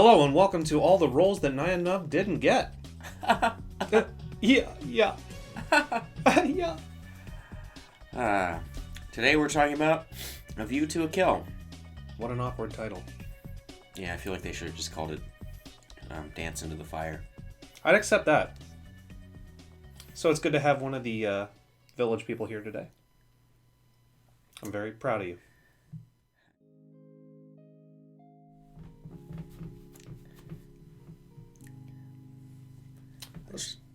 Hello and welcome to all the roles that Nia Nub didn't get. Yeah. Yeah. Today we're talking about A View to a Kill. What an awkward title. Yeah, I feel like they should have just called it Dance into the Fire. I'd accept that. So it's good to have one of the village people here today. I'm very proud of you.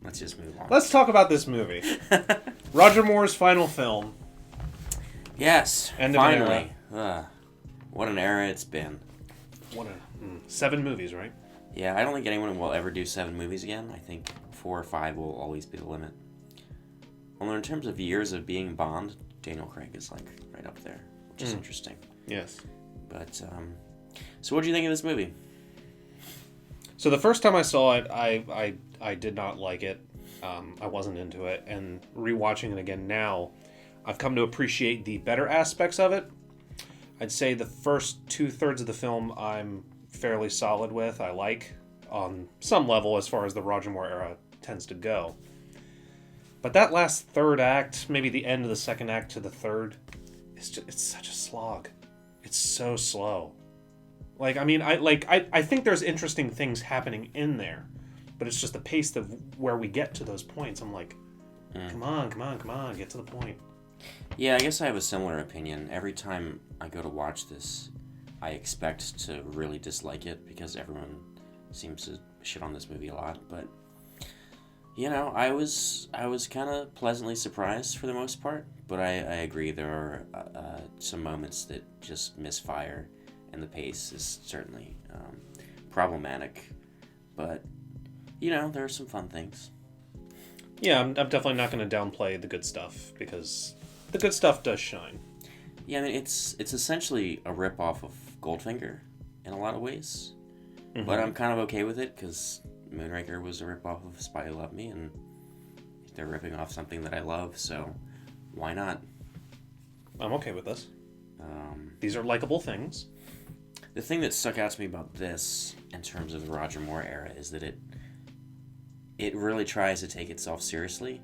Let's just move on. Let's talk about this movie. Roger Moore's final film. Yes, End of an finally. What an era it's been. 7 movies, right? Yeah, I don't think anyone will ever do 7 movies again. I think 4 or 5 will always be the limit. Although in terms of years of being Bond, Daniel Craig is like right up there, which is interesting. Yes. But, so what do you think of this movie? So the first time I saw it, I did not like it. I wasn't into it. And rewatching it again now, I've come to appreciate the better aspects of it. I'd say the first 2/3 of the film I'm fairly solid with. I like on some level as far as the Roger Moore era tends to go. But that last third act, maybe the end of the second act to the third, it's such a slog. It's so slow. Like, I mean, I think there's interesting things happening in there, but it's just the pace of where we get to those points. I'm like, come on, get to the point. Yeah, I guess I have a similar opinion. Every time I go to watch this, I expect to really dislike it because everyone seems to shit on this movie a lot. But, you know, I was kind of pleasantly surprised for the most part. But I agree there are some moments that just misfire. And the pace is certainly problematic. But, you know, there are some fun things. Yeah, I'm definitely not going to downplay the good stuff, because the good stuff does shine. Yeah, I mean, it's essentially a rip-off of Goldfinger in a lot of ways. Mm-hmm. But I'm kind of okay with it, because Moonraker was a rip-off of Spy Who Loved Me, and they're ripping off something that I love, so why not? I'm okay with this. These are likable things. The thing that stuck out to me about this, in terms of the Roger Moore era, is that it really tries to take itself seriously.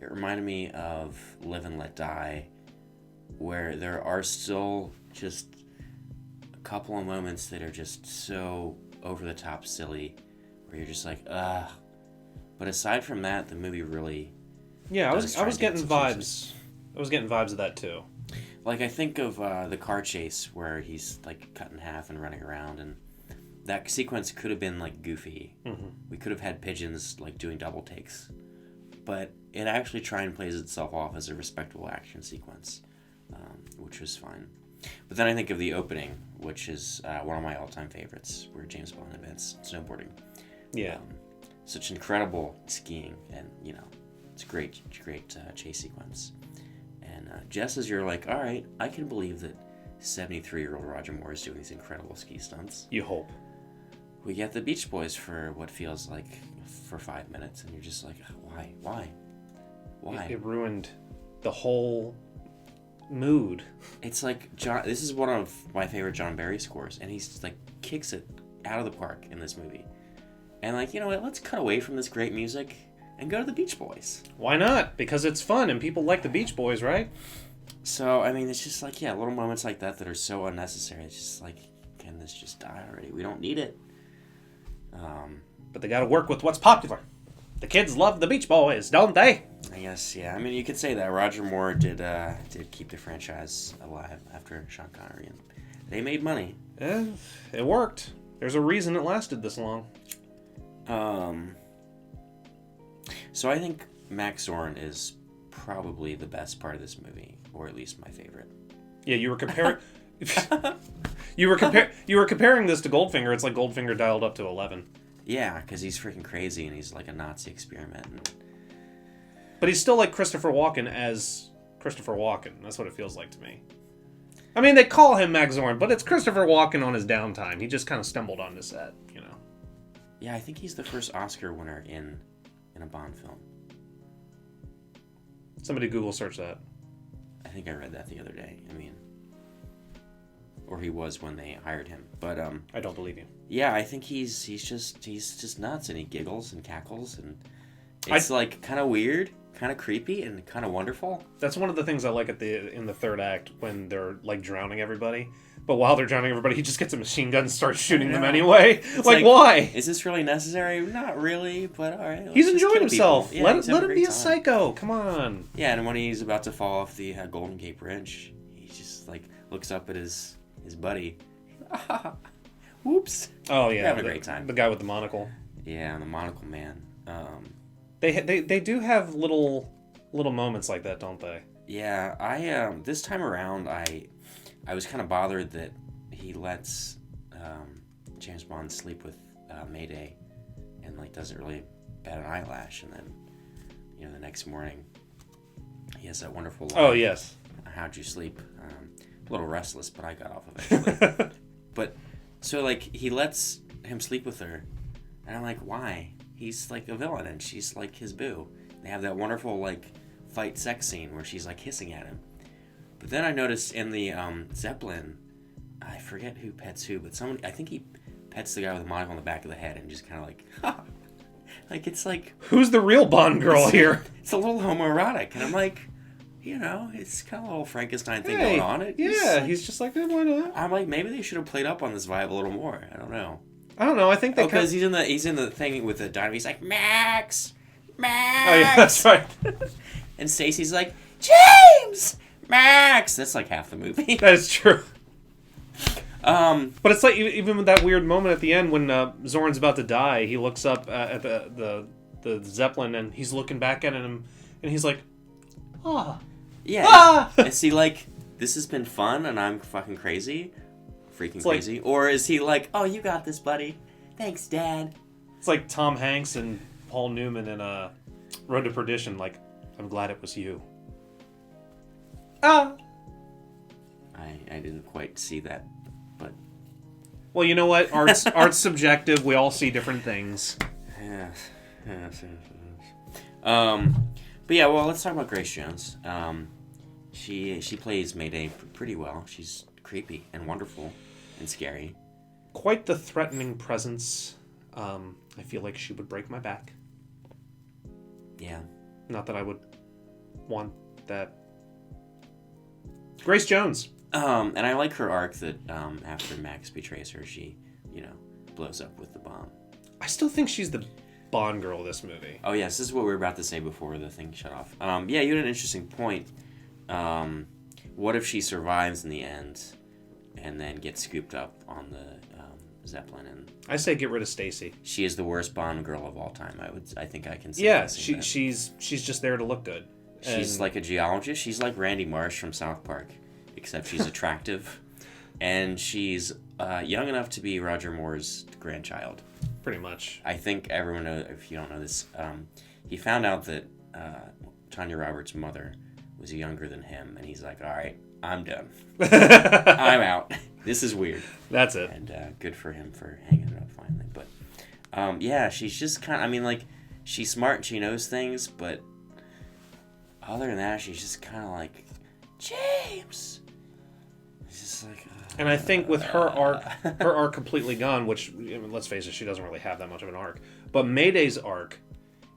It reminded me of Live and Let Die, where there are still just a couple of moments that are just so over-the-top silly, where you're just like, ugh. But aside from that, the movie really... Yeah, I was getting vibes. I was getting vibes of that, too. Like, I think of the car chase where he's, like, cut in half and running around, and that sequence could have been, like, goofy. Mm-hmm. We could have had pigeons, like, doing double takes. But it actually plays itself off as a respectable action sequence, which was fine. But then I think of the opening, which is one of my all-time favorites, where James Bond invents snowboarding. Yeah. Such incredible skiing, and, you know, it's a great chase sequence. And just as you're like, all right, I can believe that 73-year-old Roger Moore is doing these incredible ski stunts. You hope. We get the Beach Boys for what feels like for 5 minutes, and you're just like, why? It ruined the whole mood. It's like, this is one of my favorite John Barry scores, and he's like, kicks it out of the park in this movie. And like, you know what, let's cut away from this great music and go to the Beach Boys. Why not? Because it's fun and people like the Beach Boys, right? So, I mean, it's just like, yeah, little moments like that are so unnecessary. It's just like, can this just die already? We don't need it. But they gotta work with what's popular. The kids love the Beach Boys, don't they? I guess, yeah. I mean, you could say that. Roger Moore did keep the franchise alive after Sean Connery, and they made money. Yeah, it worked. There's a reason it lasted this long. So I think Max Zorn is probably the best part of this movie, or at least my favorite. Yeah, you were comparing. you were comparing this to Goldfinger. It's like Goldfinger dialed up to 11. Yeah, because he's freaking crazy and he's like a Nazi experiment. But he's still like Christopher Walken as Christopher Walken. That's what it feels like to me. I mean, they call him Max Zorn, but it's Christopher Walken on his downtime. He just kind of stumbled onto set, you know. Yeah, I think he's the first Oscar winner in a Bond film. Somebody Google search that. I think I read that the other day. I mean, or he was when they hired him. But I don't believe you. yeah, I think he's just nuts, and he giggles and cackles, and it's like kind of weird, kind of creepy, and kind of wonderful. That's one of the things I like in the third act when they're like drowning everybody. But while they're drowning everybody, he just gets a machine gun and starts shooting them anyway. Like, why? Is this really necessary? Not really, but all right. He's enjoying himself. Yeah, let him be a psycho. Come on. Yeah, and when he's about to fall off the Golden Gate Bridge, he just like looks up at his buddy. Whoops. Oh yeah, having a great time. The guy with the monocle. Yeah, the monocle man. They do have little moments like that, don't they? Yeah, I this time around I was kind of bothered that he lets James Bond sleep with Mayday, and like doesn't really bat an eyelash, and then the next morning he has that wonderful line. Oh yes. How'd you sleep? A little restless, but I got off eventually. But so like he lets him sleep with her, and I'm like, why? He's like a villain, and she's like his boo. They have that wonderful like fight sex scene where she's like hissing at him. But then I noticed in the Zeppelin, I forget who pets who, but somebody, I think he pets the guy with the monocle on the back of the head and just kind of like, ha! Like it's like, who's the real Bond girl here? It's a little homoerotic, and I'm like, it's kind of a little Frankenstein thing going on. He's just like, why not? I'm like, maybe they should have played up on this vibe a little more. I don't know. I think they because he's in the thing with the dynamite. He's like, Max. Oh yeah, that's right. And Stacy's like, James. Max. That's like half the movie. That is true. But it's like even with that weird moment at the end when Zoran's about to die, he looks up at the Zeppelin and he's looking back at him and he's like, ah. Yeah. Ah! Is he like, this has been fun and I'm fucking crazy? Freaking crazy? Or is he like, oh, you got this, buddy. Thanks, Dad. It's like Tom Hanks and Paul Newman in Road to Perdition. Like, I'm glad it was you. Ah! I didn't quite see that, but... Well, you know what? Art's subjective. We all see different things. Yes. But yeah, well, let's talk about Grace Jones. She plays Mayday pretty well. She's creepy and wonderful and scary. Quite the threatening presence. I feel like she would break my back. Yeah. Not that I would want that. Grace Jones. And I like her arc that after Max betrays her, she, blows up with the bomb. I still think she's the Bond girl of this movie. Oh, yes. This is what we were about to say before the thing shut off. Yeah, you had an interesting point. What if she survives in the end and then gets scooped up on the Zeppelin? And I say get rid of Stacy. She is the worst Bond girl of all time. I think I can say. Yeah, she's just there to look good. She's like a geologist. She's like Randy Marsh from South Park, except she's attractive, and she's young enough to be Roger Moore's grandchild. Pretty much. I think everyone knows, if you don't know this, he found out that Tanya Roberts' mother was younger than him, and he's like, all right, I'm done. I'm out. This is weird. That's it. And good for him for hanging it up finally. But yeah, she's just kind of, she's smart and she knows things, but other than that, she's just kind of like, James. It's just like... And I think with her arc completely gone, which, let's face it, she doesn't really have that much of an arc. But Mayday's arc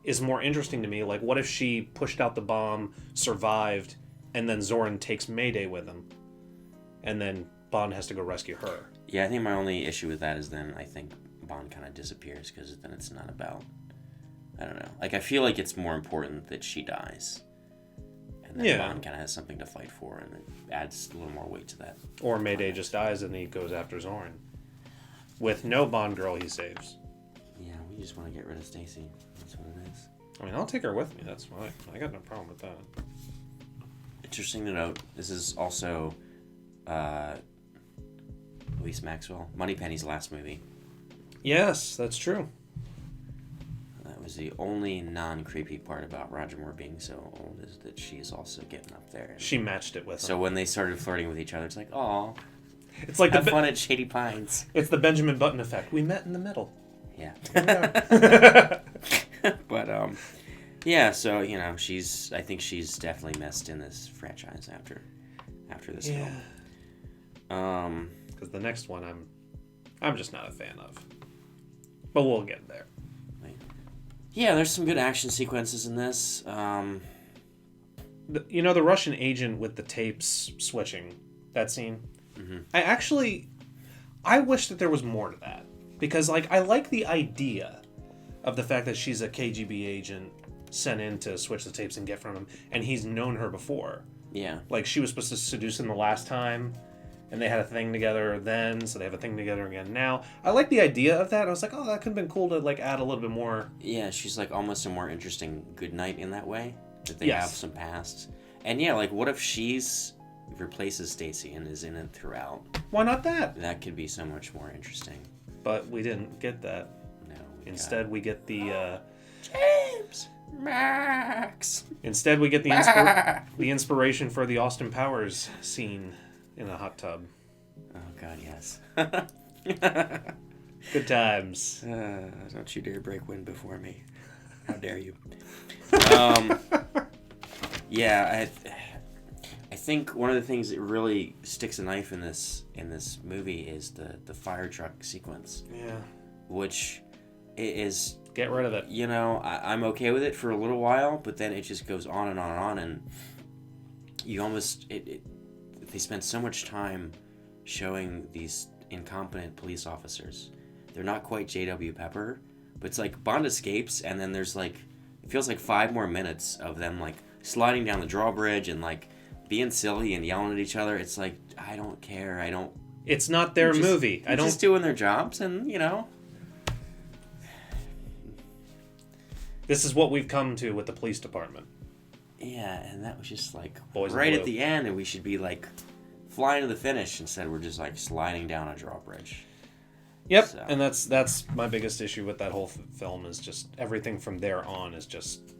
is more interesting to me. Like, what if she pushed out the bomb, survived, and then Zoran takes Mayday with him, and then Bond has to go rescue her? Yeah, I think my only issue with that is then I think Bond kind of disappears, because then it's not about... I don't know. I feel like it's more important that she dies. And then Bond kind of has something to fight for, and it adds a little more weight to that. Or Mayday just dies and he goes after Zoran. With no Bond girl he saves. Yeah, we just want to get rid of Stacy. That's what it is. I mean, I'll take her with me. That's fine. I got no problem with that. Interesting to note, this is also Louise Maxwell, Moneypenny's last movie. Yes, that's true. That was the only non-creepy part about Roger Moore being so old, is that she's also getting up there. She matched it with him. So when they started flirting with each other, it's like, aw. It's like have fun at Shady Pines. It's the Benjamin Button effect. We met in the middle. Yeah. But yeah. So I think she's definitely messed in this franchise after this film. because the next one I'm just not a fan of. But we'll get there. Yeah, there's some good action sequences in this. The Russian agent with the tapes switching, that scene. Mm-hmm. I wish that there was more to that. Because, like, I like the idea of the fact that she's a KGB agent sent in to switch the tapes and get from him, and he's known her before. Yeah. Like, she was supposed to seduce him the last time, and they had a thing together then, so they have a thing together again now. I like the idea of that. I was like, oh, that could have been cool to, like, add a little bit more. Yeah, she's, like, almost a more interesting Goodnight in that way. That they Yes. have some past. And, yeah, like, what if she's replaces Stacy and is in it throughout? Why not that? That could be so much more interesting. But we didn't get that. No. Instead, we get the, James! Max! Instead, we get the the inspiration for the Austin Powers scene in a hot tub. Oh, God, yes. Good times. Don't you dare break wind before me. How dare you? Yeah, I think one of the things that really sticks a knife in this movie is the fire truck sequence. Yeah. Which is... Get rid of it. You know, I'm okay with it for a little while, but then it just goes on and on and on, and you almost... They spend so much time showing these incompetent police officers. They're not quite J.W. Pepper, but it's like Bond escapes, and then there's like... It feels like 5 more minutes of them like sliding down the drawbridge and like being silly and yelling at each other. It's like, I don't care. I don't... It's not their movie. They're just doing their jobs, and, you know... This is what we've come to with the police department. Yeah, and that was just like Boys right at the end, and we should be like flying to the finish. Instead, we're just like sliding down a drawbridge. Yep, so. And that's my biggest issue with that whole film is just everything from there on is just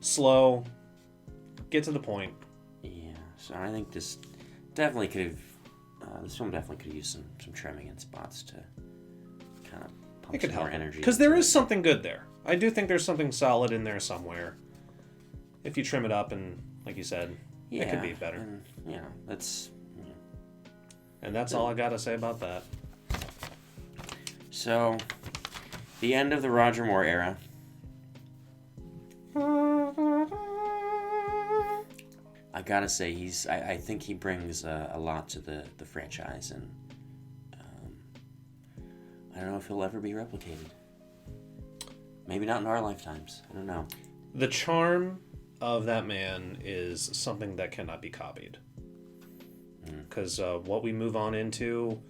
slow, get to the point. Yeah, so I think this definitely could have, this film definitely could have used some trimming in spots to kind of pump some more energy. Because there is something good there. I do think there's something solid in there somewhere. If you trim it up and, like you said, it could be better. And, yeah, that's... Yeah. And that's all I got to say about that. So, the end of the Roger Moore era. I gotta say, I think he brings a lot to the franchise, and I don't know if he'll ever be replicated. Maybe not in our lifetimes. I don't know. The charm of that man is something that cannot be copied. Because what we move on into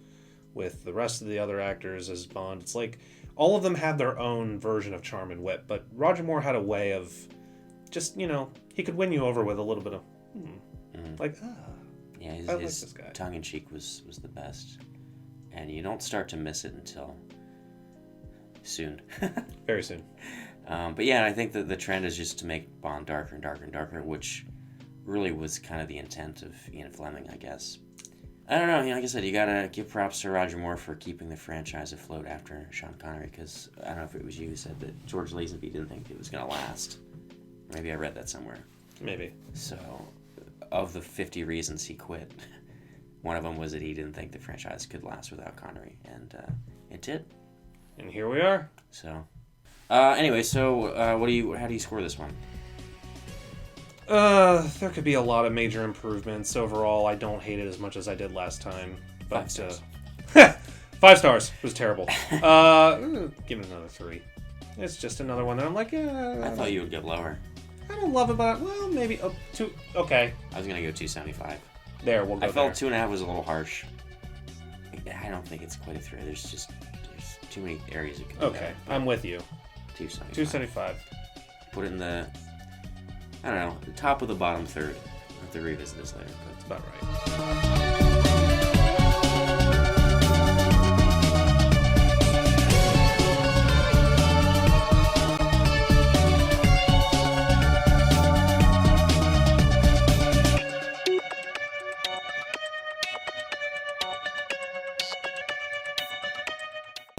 with the rest of the other actors as Bond, it's like all of them had their own version of charm and wit, but Roger Moore had a way of just, you know, he could win you over with a little bit of, like, yeah, I like his this guy. tongue-in-cheek was the best. And you don't start to miss it until soon. Very soon. But yeah, I think that the trend is just to make Bond darker and darker and darker, which really was kind of the intent of Ian Fleming, I guess. I don't know, like I said, you gotta give props to Roger Moore for keeping the franchise afloat after Sean Connery, because I don't know if it was you who said that George Lazenby didn't think it was gonna last. Maybe I read that somewhere. Maybe. So, of the 50 reasons he quit, one of them was that he didn't think the franchise could last without Connery, and it did. And here we are. So, anyway, so how do you score this one? There could be a lot of major improvements. Overall, I don't hate it as much as I did last time. But, 5 stars. 5 stars. It was terrible. Give it another 3. It's just another one that I'm like, yeah. I thought you would get lower. I don't love it, but, well, maybe 2. Okay. I was going to go 2.75. There, we'll go I felt there. 2.5 was a little harsh. I don't think it's quite a 3. There's too many areas it could be. Okay, I'm with you. 2.75. 2.75. Put it in the, I don't know, the top of the bottom third. I'll have to revisit this later, but That's about right.